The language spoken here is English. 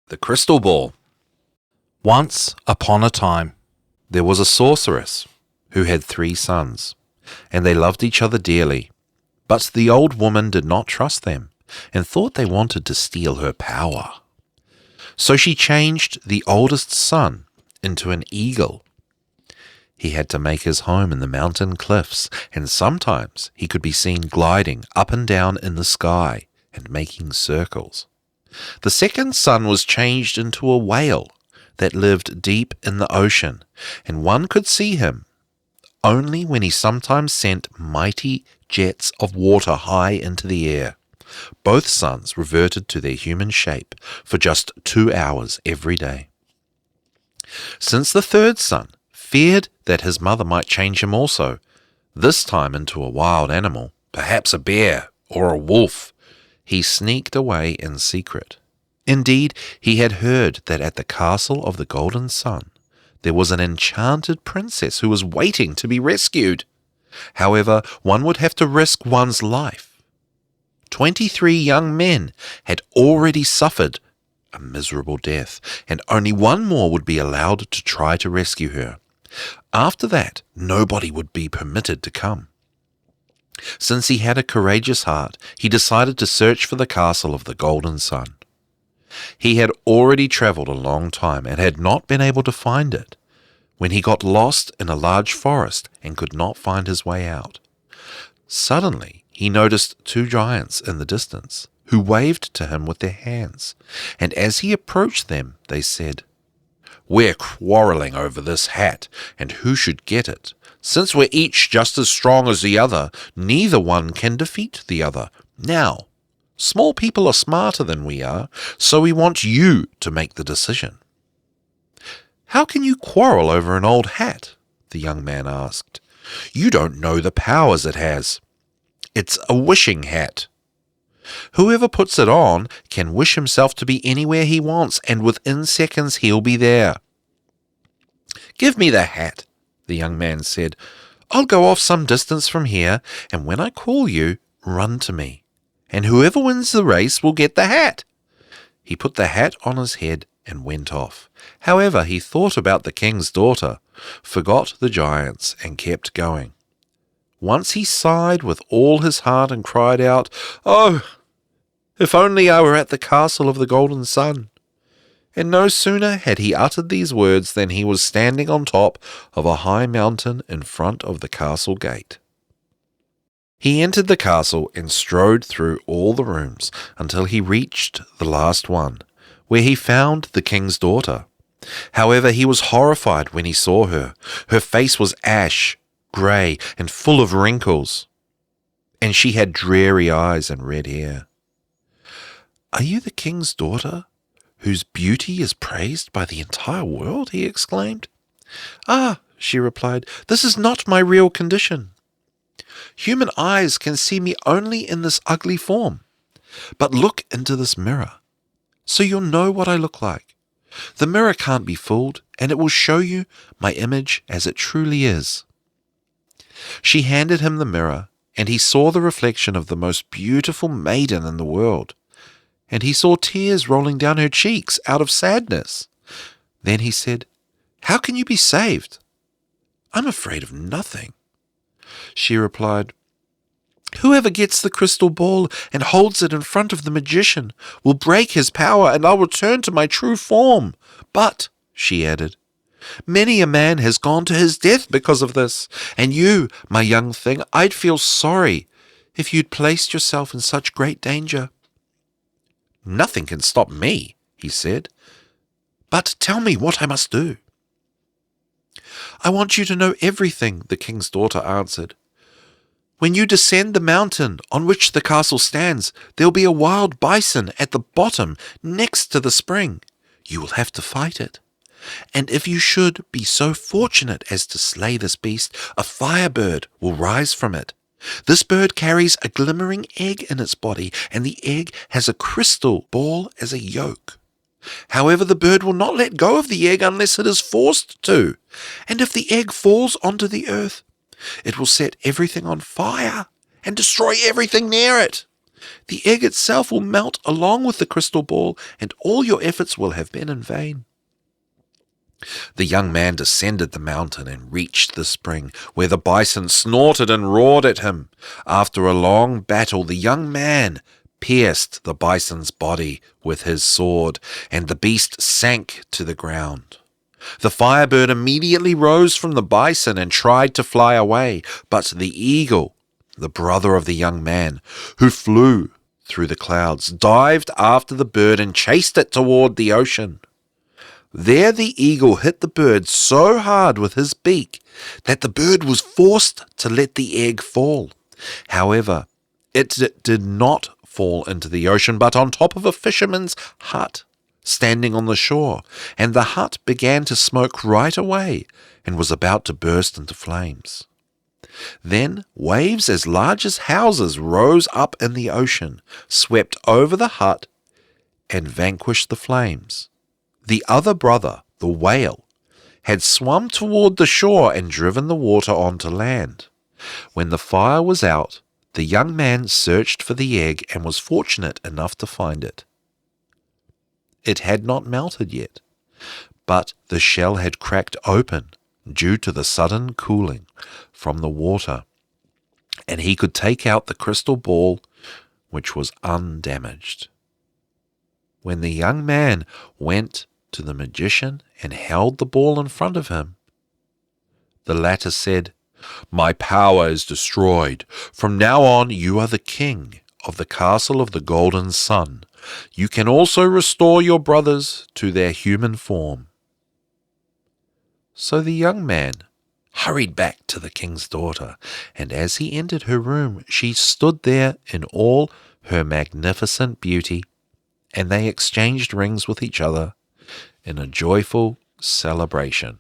The Crystal Ball. Once upon a time, there was a sorceress who had 3 sons, and they loved each other dearly. But the old woman did not trust them, and thought they wanted to steal her power. So she changed the oldest son into an eagle. He had to make his home in the mountain cliffs, and sometimes he could be seen gliding up and down in the sky and making circles. The second son was changed into a whale that lived deep in the ocean, and one could see him only when he sometimes sent mighty jets of water high into the air. Both sons reverted to their human shape for just 2 hours every day. Since the third son feared that his mother might change him also, this time into a wild animal, perhaps a bear or a wolf, he sneaked away in secret. Indeed, he had heard that at the castle of the Golden Sun there was an enchanted princess who was waiting to be rescued. However, one would have to risk one's life. 23 young men had already suffered a miserable death, and only one more would be allowed to try to rescue her. After that, nobody would be permitted to come. Since he had a courageous heart, he decided to search for the castle of the Golden Sun. He had already travelled a long time and had not been able to find it, when he got lost in a large forest and could not find his way out. Suddenly he noticed 2 giants in the distance, who waved to him with their hands, and as he approached them they said, "We're quarrelling over this hat, and who should get it. Since we're each just as strong as the other, neither one can defeat the other. Now, small people are smarter than we are, so we want you to make the decision." "How can you quarrel over an old hat?" the young man asked. "You don't know the powers it has. It's a wishing hat. Whoever puts it on can wish himself to be anywhere he wants, and within seconds he'll be there." "Give me the hat," the young man said. "I'll go off some distance from here, and when I call you, run to me, and whoever wins the race will get the hat." He put the hat on his head and went off. However, he thought about the king's daughter, forgot the giants, and kept going. Once he sighed with all his heart and cried out, "Oh, if only I were at the castle of the Golden Sun!" And no sooner had he uttered these words than he was standing on top of a high mountain in front of the castle gate. He entered the castle and strode through all the rooms until he reached the last one, where he found the king's daughter. However, he was horrified when he saw her. Her face was ash, grey, and full of wrinkles, and she had dreary eyes and red hair. "Are you the king's daughter, whose beauty is praised by the entire world?" he exclaimed. "Ah," she replied, "this is not my real condition. Human eyes can see me only in this ugly form. But look into this mirror, so you'll know what I look like. The mirror can't be fooled, and it will show you my image as it truly is." She handed him the mirror, and he saw the reflection of the most beautiful maiden in the world, and he saw tears rolling down her cheeks out of sadness. Then he said, "How can you be saved?" "I'm afraid of nothing." She replied, "Whoever gets the crystal ball and holds it in front of the magician will break his power, and I'll return to my true form. But," she added, "many a man has gone to his death because of this, and you, my young thing, I'd feel sorry if you'd placed yourself in such great danger." "Nothing can stop me," he said. "But tell me what I must do." "I want you to know everything," the king's daughter answered. "When you descend the mountain on which the castle stands, there'll be a wild bison at the bottom next to the spring. You will have to fight it. And if you should be so fortunate as to slay this beast, a firebird will rise from it. This bird carries a glimmering egg in its body, and the egg has a crystal ball as a yolk. However, the bird will not let go of the egg unless it is forced to, and if the egg falls onto the earth, it will set everything on fire and destroy everything near it. The egg itself will melt along with the crystal ball, and all your efforts will have been in vain." The young man descended the mountain and reached the spring, where the bison snorted and roared at him. After a long battle, the young man pierced the bison's body with his sword, and the beast sank to the ground. The firebird immediately rose from the bison and tried to fly away, but the eagle, the brother of the young man, who flew through the clouds, dived after the bird and chased it toward the ocean. There the eagle hit the bird so hard with his beak that the bird was forced to let the egg fall. However, it did not fall into the ocean, but on top of a fisherman's hut standing on the shore, and the hut began to smoke right away and was about to burst into flames. Then waves as large as houses rose up in the ocean, swept over the hut, and vanquished the flames. The other brother, the whale, had swum toward the shore and driven the water onto land. When the fire was out, the young man searched for the egg and was fortunate enough to find it. It had not melted yet, but the shell had cracked open due to the sudden cooling from the water, and he could take out the crystal ball, which was undamaged. When the young man went to the magician and held the ball in front of him, the latter said, "My power is destroyed. From now on you are the king of the castle of the golden sun. You can also restore your brothers to their human form." So the young man hurried back to the king's daughter, and as he entered her room, she stood there in all her magnificent beauty, and they exchanged rings with each other in a joyful celebration.